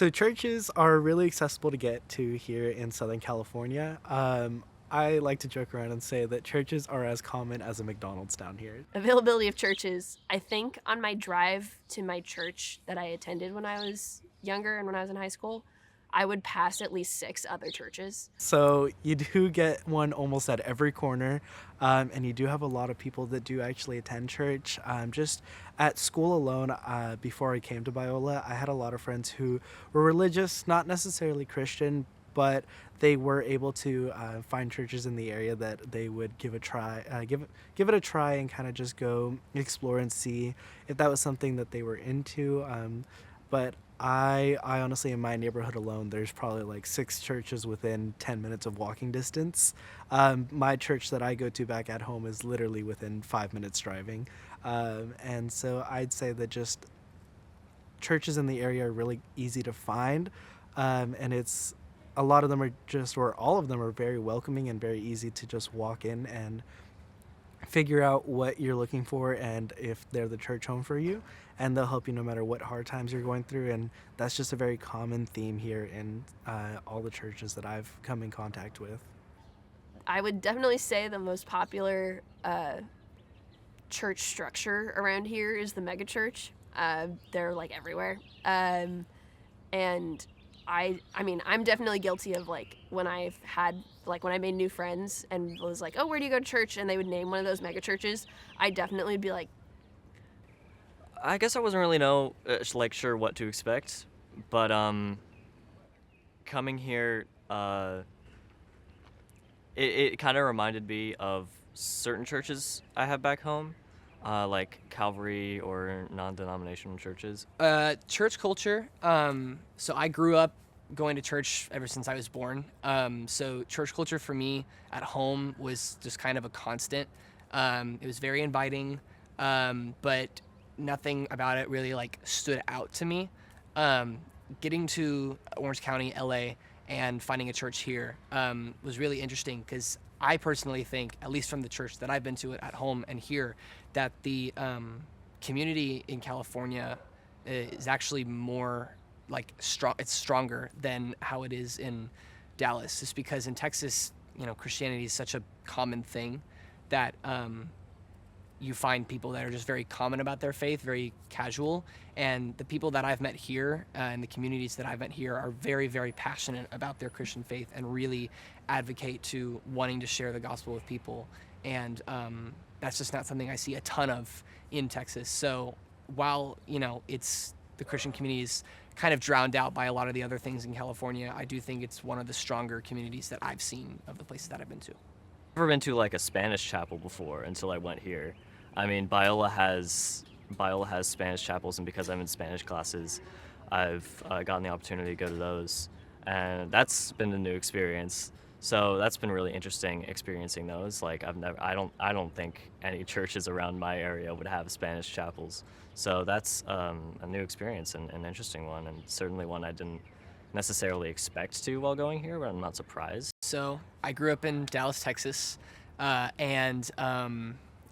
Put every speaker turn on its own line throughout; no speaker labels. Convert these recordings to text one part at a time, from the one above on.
So churches are really accessible to get to here in Southern California. I like to joke around and say that churches are as common as a McDonald's down here.
Availability of churches. I think on my drive to my church that I attended when I was younger and when I was in high school, I would pass at least 6 other churches.
So you do get one almost at every corner, and you do have a lot of people that do actually attend church. Just at school alone, before I came to Biola, I had a lot of friends who were religious, not necessarily Christian, but they were able to find churches in the area that they would give a try, give it a try, and kind of just go explore and see if that was something that they were into. But I honestly, in my neighborhood alone, there's probably like 6 churches within 10 minutes of walking distance. My church that I go to back at home is literally within 5 minutes driving. And so I'd say that just churches in the area are really easy to find. And it's a lot of them are just, or all of them are very welcoming and very easy to just walk in and figure out what you're looking for and if they're the church home for you, and they'll help you no matter what hard times you're going through. And that's just a very common theme here in all the churches that I've come in contact with.
I would definitely say the most popular church structure around here is the megachurch. They're like everywhere. And I mean, I'm definitely guilty of like when I made new friends and was like, oh, where do you go to church? And they would name one of those mega churches. I definitely would be like,
I guess I wasn't really sure what to expect, but coming here, it kind of reminded me of certain churches I have back home, like Calvary or non-denominational churches.
Church culture. So I grew up going to church ever since I was born. So church culture for me at home was just kind of a constant. It was very inviting, but nothing about it really like stood out to me. Getting to Orange County, LA, and finding a church here was really interesting because I personally think, at least from the church that I've been to at home and here, that the community in California is actually more like strong. It's stronger than how it is in Dallas. Just because in Texas, Christianity is such a common thing that you find people that are just very common about their faith, very casual. And the people that I've met here and the communities that I've met here are very, very passionate about their Christian faith and really advocate to wanting to share the gospel with people. And that's just not something I see a ton of in Texas. So while, it's the Christian community is kind of drowned out by a lot of the other things in California, I do think it's one of the stronger communities that I've seen of the places that I've been to.
I've never been to like a Spanish chapel before until I went here. I mean, Biola has Spanish chapels, and because I'm in Spanish classes, I've gotten the opportunity to go to those, and that's been a new experience. So that's been really interesting experiencing those. Like I don't think any churches around my area would have Spanish chapels. So that's a new experience and an interesting one, and certainly one I didn't necessarily expect to while going here, but I'm not surprised.
So I grew up in Dallas, Texas, and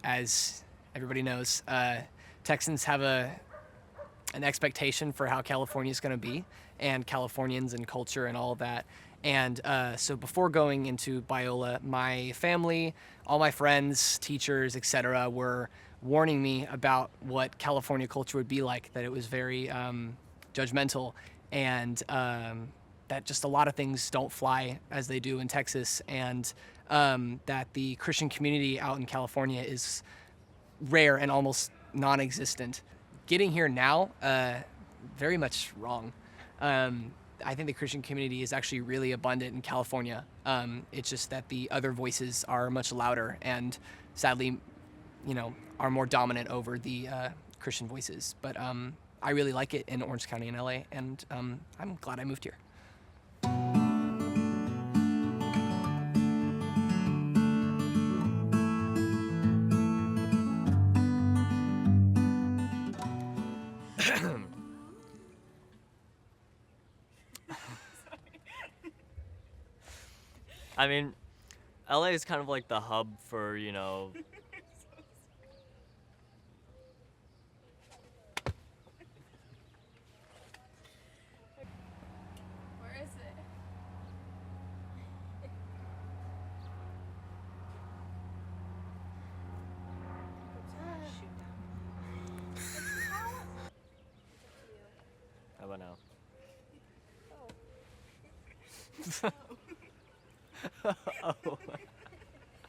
as everybody knows, Texans have an expectation for how California is going to be, and Californians and culture and all of that. And so before going into Biola, my family, all my friends, teachers, etc., were warning me about what California culture would be like, that it was very judgmental, and that just a lot of things don't fly as they do in Texas, and that the Christian community out in California is rare and almost non-existent. Getting here now, very much wrong. I think the Christian community is actually really abundant in California. It's just that the other voices are much louder and sadly, are more dominant over the Christian voices. But I really like it in Orange County in LA, and I'm glad I moved here.
I mean, LA is kind of like the hub for, How about now? Oh.